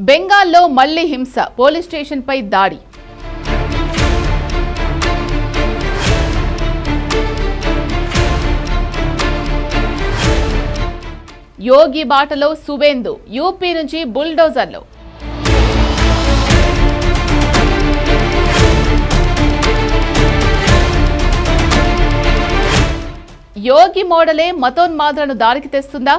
బెంగాల్లో మళ్లీ హింస, పోలీస్ స్టేషన్పై దాడి. యోగి బాటలో సువేందు, యూపీ నుంచి బుల్డోజర్లు. యోగి మోడలే మతోన్మాదులను దారికి తెస్తుందా?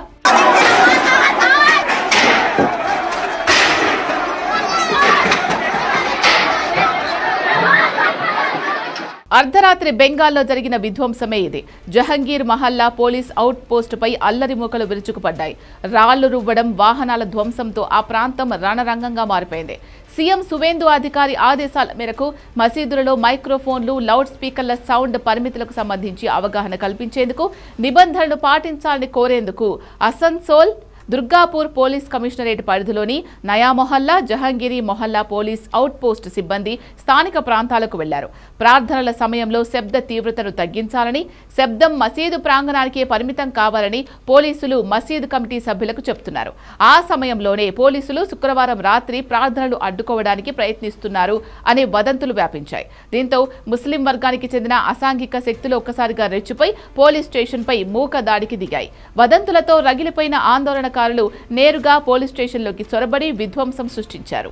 అర్ధరాత్రి బెంగాల్లో జరిగిన విధ్వంసమే ఇది. జహంగీర్ మహల్లా పోలీస్ అవుట్ పోస్టుపై అల్లరి మూకలు విరుచుకుపడ్డాయి. రాళ్లు రువ్వడం, వాహనాల ధ్వంసంతో ఆ ప్రాంతం రణరంగంగా మారిపోయింది. సీఎం సువేందు అధికారి ఆదేశాల మేరకు మసీదులలో మైక్రోఫోన్లు, లౌడ్ స్పీకర్ల సౌండ్ పరిమితులకు సంబంధించి అవగాహన కల్పించేందుకు, నిబంధనలు పాటించాలని కోరేందుకు అసన్సోల్, దుర్గాపూర్ పోలీస్ కమిషనరేట్ పరిధిలోని నయా మొహల్లా, జహంగీరి మొహల్లా పోలీస్ అవుట్ పోస్ట్ సిబ్బంది స్థానిక ప్రాంతాలకు వెళ్లారు. ప్రార్థనల సమయంలో శబ్ద తీవ్రతను తగ్గించాలని, శబ్దం మసీదు ప్రాంగణానికే పరిమితం కావాలని పోలీసులు మసీదు కమిటీ సభ్యులకు చెబుతున్నారు. ఆ సమయంలోనే పోలీసులు శుక్రవారం రాత్రి ప్రార్థనలు అడ్డుకోవడానికి ప్రయత్నిస్తున్నారు అనే వదంతులు వ్యాపించాయి. దీంతో ముస్లిం వర్గానికి చెందిన అసాంఘిక శక్తులు ఒక్కసారిగా రెచ్చిపోయి పోలీస్ స్టేషన్పై మూక దాడికి దిగాయి. వదంతులతో రగిలిపోయిన ఆందోళన నేరుగా పోలీస్ స్టేషన్లోకి చొరబడి విధ్వంసం సృష్టించారు.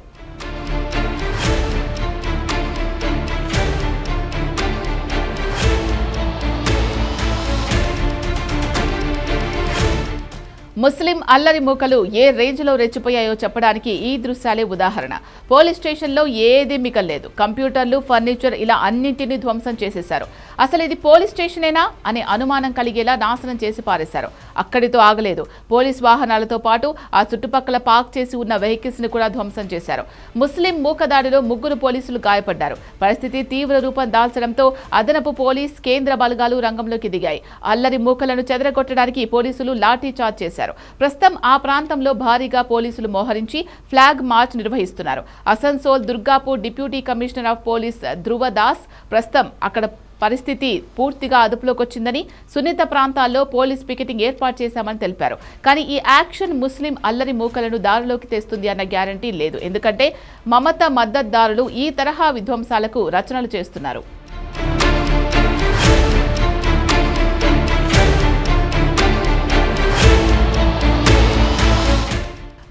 ముస్లిం అల్లరి మూకలు ఏ రేంజ్లో రెచ్చిపోయాయో చెప్పడానికి ఈ దృశ్యాలే ఉదాహరణ. పోలీస్ స్టేషన్లో ఏదీ మిగల్లేదు. కంప్యూటర్లు, ఫర్నిచర్ ఇలా అన్నింటినీ ధ్వంసం చేసేశారు. అసలు ఇది పోలీస్ స్టేషనేనా అనే అనుమానం కలిగేలా నాశనం చేసి పారేశారు. అక్కడితో ఆగలేదు. పోలీస్ వాహనాలతో పాటు ఆ చుట్టుపక్కల పార్క్ చేసి ఉన్న వెహికల్స్ ని కూడా ధ్వంసం చేశారు. ముస్లిం మూకదాడిలో 3 పోలీసులు గాయపడ్డారు. పరిస్థితి తీవ్ర రూపం దాల్చడంతో అదనపు పోలీస్, కేంద్ర బలగాలు రంగంలోకి దిగాయి. అల్లరి మూకలను చెదరగొట్టడానికి పోలీసులు లాఠీ చార్జ్ చేశారు. ప్రస్తుతం ఆ ప్రాంతంలో భారీగా పోలీసులు మోహరించి ఫ్లాగ్ మార్చ్ నిర్వహిస్తున్నారు. Asansol Durgapur deputy commissioner of police Dhruba Das ప్రస్తుతం అక్కడ పరిస్థితి పూర్తిగా అదుపులోకి వచ్చిందని, సున్నిత ప్రాంతాల్లో పోలీస్ పికెటింగ్ ఏర్పాటు చేశామని తెలిపారు. కానీ ఈ యాక్షన్ ముస్లిం అల్లరి మూకలను దారిలోకి తెస్తుంది అన్న గ్యారంటీ లేదు. ఎందుకంటే మమతా మద్దతుదారులు ఈ తరహా విధ్వంసాలకు రచనలు చేస్తున్నారు.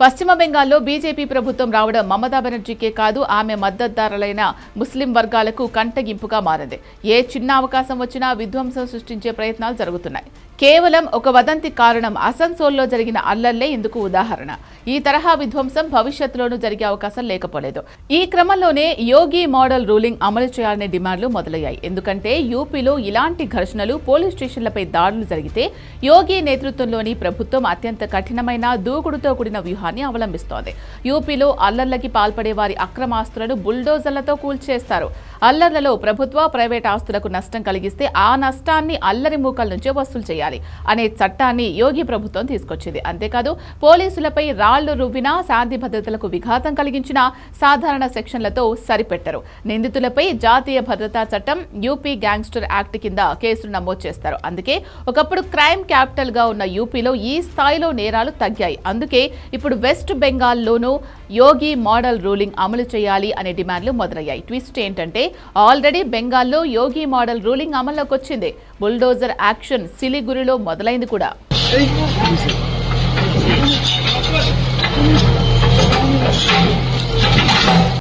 పశ్చిమ బెంగాల్లో బీజేపీ ప్రభుత్వం రావడం మమతా బెనర్జీకే కాదు, ఆమె మద్దతుదారులైన ముస్లిం వర్గాలకు కంటగింపుగా మారింది. ఏ చిన్న అవకాశం వచ్చినా విధ్వంసం సృష్టించే ప్రయత్నాలు జరుగుతున్నాయి. కేవలం ఒక వదంతి కారణం. అసన్సోల్లో జరిగిన అల్లర్లే ఇందుకు ఉదాహరణ. ఈ తరహా విధ్వంసం భవిష్యత్తులోనూ జరిగే అవకాశం లేకపోలేదు. ఈ క్రమంలోనే యోగి మోడల్ రూలింగ్ అమలు చేయాలనే డిమాండ్లు మొదలయ్యాయి. ఎందుకంటే యూపీలో ఇలాంటి ఘర్షణలు, పోలీస్ స్టేషన్లపై దాడులు జరిగితే యోగి నేతృత్వంలోని ప్రభుత్వం అత్యంత కఠినమైన, దూకుడుతో కూడిన వ్యూహాన్ని అవలంబిస్తోంది. యూపీలో అల్లర్లకి పాల్పడే వారి అక్రమాస్తులను బుల్డోజర్లతో కూల్చేస్తారు. అల్లర్లలో ప్రభుత్వ, ప్రైవేట్ ఆస్తులకు నష్టం కలిగిస్తే ఆ నష్టాన్ని అల్లరి మూకల నుంచే వసూలు చేయాలి అనే చట్టాన్ని యోగి ప్రభుత్వం తీసుకొచ్చింది. అంతేకాదు పోలీసులపై రాళ్లు రువ్వినా, శాంతి భద్రతలకు విఘాతం కలిగించిన సాధారణ సెక్షన్లతో సరిపెట్టరు. నిందితులపై జాతీయ భద్రతా చట్టం, యూపీ గ్యాంగ్స్టర్ యాక్ట్ కింద కేసులు నమోదు చేస్తారు. అందుకే ఒకప్పుడు క్రైమ్ క్యాపిటల్ గా ఉన్న యూపీలో ఈ స్థాయిలో నేరాలు తగ్గాయి. అందుకే ఇప్పుడు వెస్ట్ బెంగాల్లోనూ యోగి మోడల్ రూలింగ్ అమలు చేయాలి అనే డిమాండ్లు మొదలయ్యాయి. ట్విస్ట్ ఏంటంటే ఆల్రెడీ బెంగాల్లో యోగి మోడల్ రూలింగ్ అమల్లోకి వచ్చింది. బుల్డోజర్ యాక్షన్ సిలిగురిలో మొదలైంది కూడా.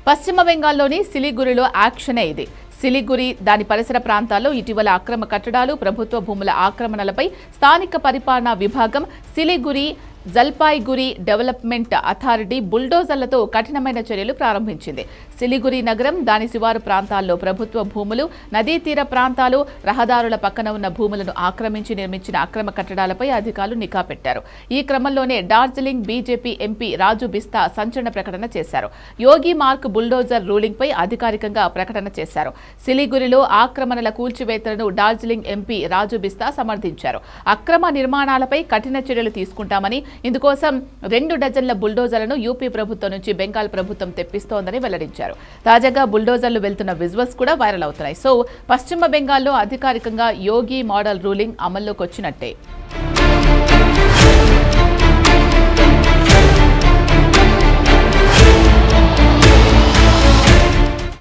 పశ్చిమ బెంగాల్లోని సిలిగురిలో యాక్షనే ఇది. సిలిగురి, దాని పరిసర ప్రాంతాల్లో ఇటీవల అక్రమ కట్టడాలు, ప్రభుత్వ భూముల ఆక్రమణలపై స్థానిక పరిపాలనా విభాగం సిలిగురి జల్పాయిగురి డెవలప్మెంట్ అథారిటీ బుల్డోజర్లతో కఠినమైన చర్యలు ప్రారంభించింది. సిలిగురి నగరం, దాని శివారు ప్రాంతాల్లో ప్రభుత్వ భూములు, నదీ తీర ప్రాంతాలు, రహదారుల పక్కన ఉన్న భూములను ఆక్రమించి నిర్మించిన అక్రమ కట్టడాలపై అధికారులు నిఘా పెట్టారు. ఈ క్రమంలోనే డార్జిలింగ్ బీజేపీ ఎంపీ రాజు బిస్తా సంచలన ప్రకటన చేశారు. యోగి మార్క్ బుల్డోజర్ రూలింగ్ పై అధికారికంగా ప్రకటన చేశారు. సిలిగురిలో ఆక్రమణల కూల్చివేతలను డార్జిలింగ్ ఎంపీ రాజు బిస్తా సమర్థించారు. అక్రమ నిర్మాణాలపై కఠిన చర్యలు తీసుకుంటామని, ఇందుకోసం 2 డజన్ల బుల్డోజర్లను యూపీ ప్రభుత్వం నుంచి బెంగాల్ ప్రభుత్వం తెప్పిస్తోందని వెల్లడించారు. తాజాగా బుల్డోజర్లు వెళ్తున్న విజువల్స్ కూడా వైరల్ అవుతున్నాయి. సో పశ్చిమ బెంగాల్లో అధికారికంగా యోగి మోడల్ రూలింగ్ అమల్లోకి వచ్చినట్టే.